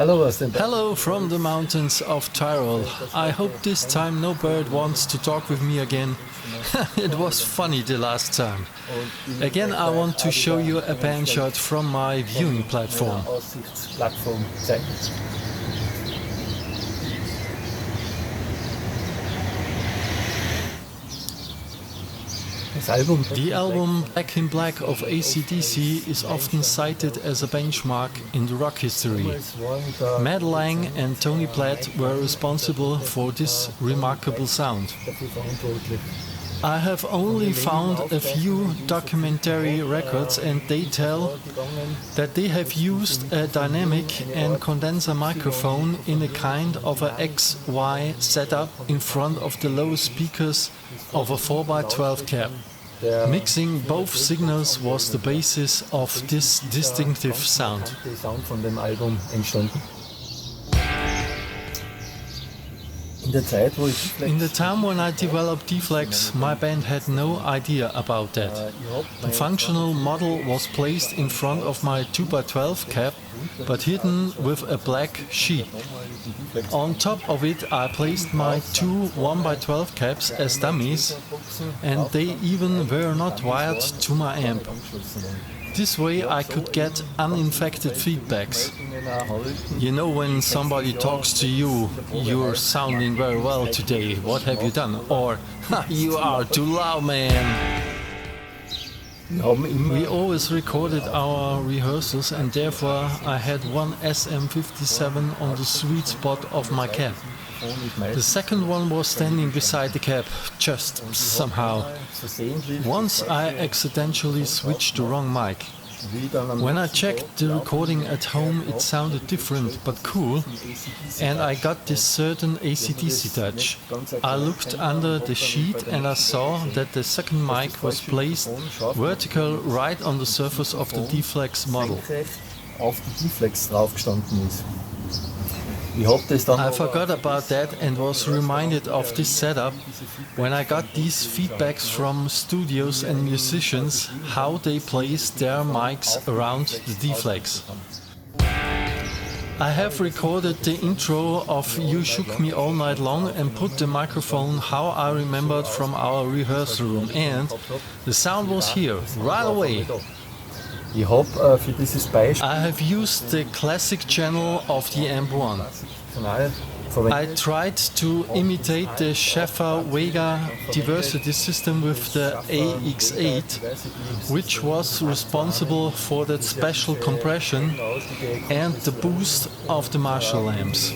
Hello from the mountains of Tyrol. I hope this time no bird wants to talk with me again. It was funny the last time. Again, I want to show you a band shot from my viewing platform. The album Back in Black of AC/DC is often cited as a benchmark in the rock history. Matt Lang and Tony Platt were responsible for this remarkable sound. I have only found a few documentary records, and they tell that they have used a dynamic and condenser microphone in a kind of a XY setup in front of the low speakers of a 4x12 cab. Mixing both signals was the basis of this distinctive sound. In the time when I developed Deeflexx, my band had no idea about that. The functional model was placed in front of my 2x12 cab, but hidden with a black sheet. On top of it I placed my two 1x12 cabs as dummies, and they even were not wired to my amp. This way I could get uninfected feedbacks. You know, when somebody talks to you, "You're sounding very well today, what have you done?" Or, "You are too loud, man." We always recorded our rehearsals, and therefore I had one SM57 on the sweet spot of my cab. The second one was standing beside the cab, just somehow. Once I accidentally switched the wrong mic. When I checked the recording at home, it sounded different but cool, and I got this certain AC/DC touch. I looked under the sheet and I saw that the second mic was placed vertical right on the surface of the Deeflexx model. I forgot about that and was reminded of this setup when I got these feedbacks from studios and musicians, how they placed their mics around the Deeflexx. I have recorded the intro of You Shook Me All Night Long and put the microphone how I remembered from our rehearsal room, and the sound was here, right away. I have used the classic channel of the Amp 1. I tried to imitate the Schaffer-Vega diversity system with the AX8, which was responsible for that special compression and the boost of the Marshall amps.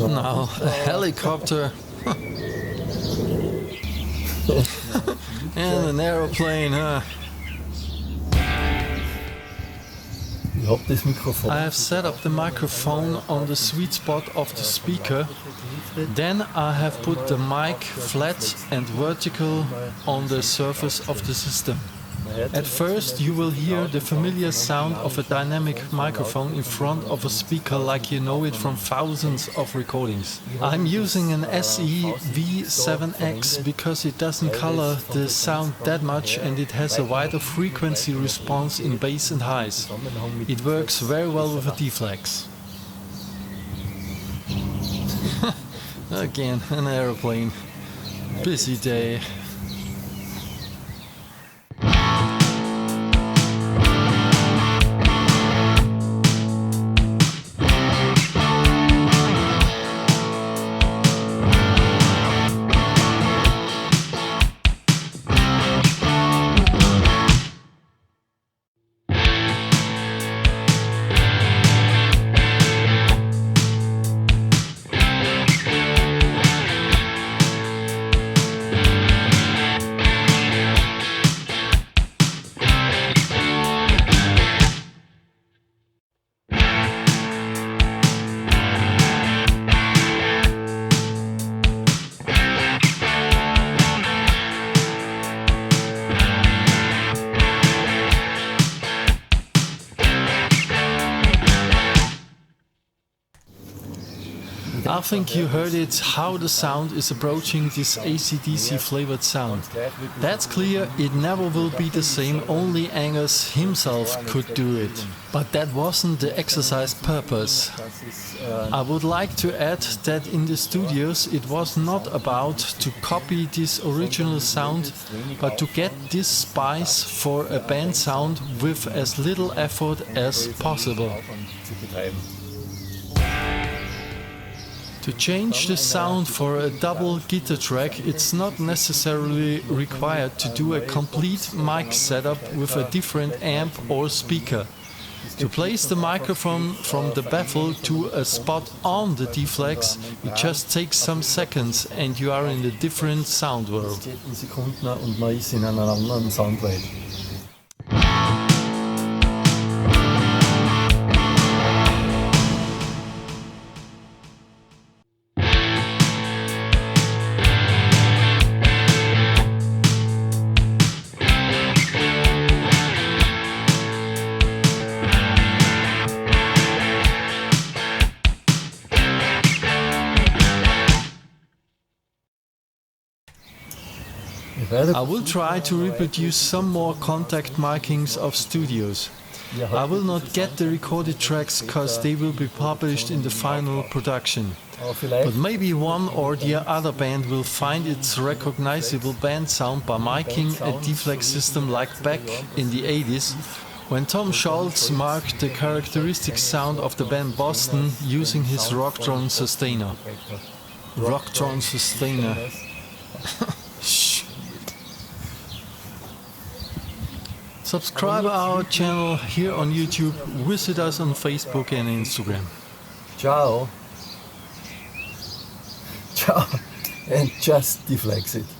Now, a helicopter and an aeroplane, huh? I have set up the microphone on the sweet spot of the speaker. Then I have put the mic flat and vertical on the surface of the system. At first you will hear the familiar sound of a dynamic microphone in front of a speaker like you know it from thousands of recordings. I'm using an SE V7X because it doesn't color the sound that much and it has a wider frequency response in bass and highs. It works very well with a Deeflexx. Again, an aeroplane. Busy day. I think you heard it, how the sound is approaching this AC/DC flavored sound. That's clear, it never will be the same, only Angus himself could do it. But that wasn't the exercise purpose. I would like to add that in the studios it was not about to copy this original sound, but to get this spice for a band sound with as little effort as possible. To change the sound for a double guitar track, it's not necessarily required to do a complete mic setup with a different amp or speaker. To place the microphone from the baffle to a spot on the Deeflexx, it just takes some seconds and you are in a different sound world. I will try to reproduce some more contact markings of studios. I will not get the recorded tracks because they will be published in the final production. But maybe one or the other band will find its recognizable band sound by miking a Deeflexx system like back in the 80s, when Tom Scholz marked the characteristic sound of the band Boston using his Rocktron sustainer. Rocktron sustainer. Shh. Subscribe our channel here on YouTube, visit us on Facebook and Instagram. Ciao. Ciao. And just Deeflexx it.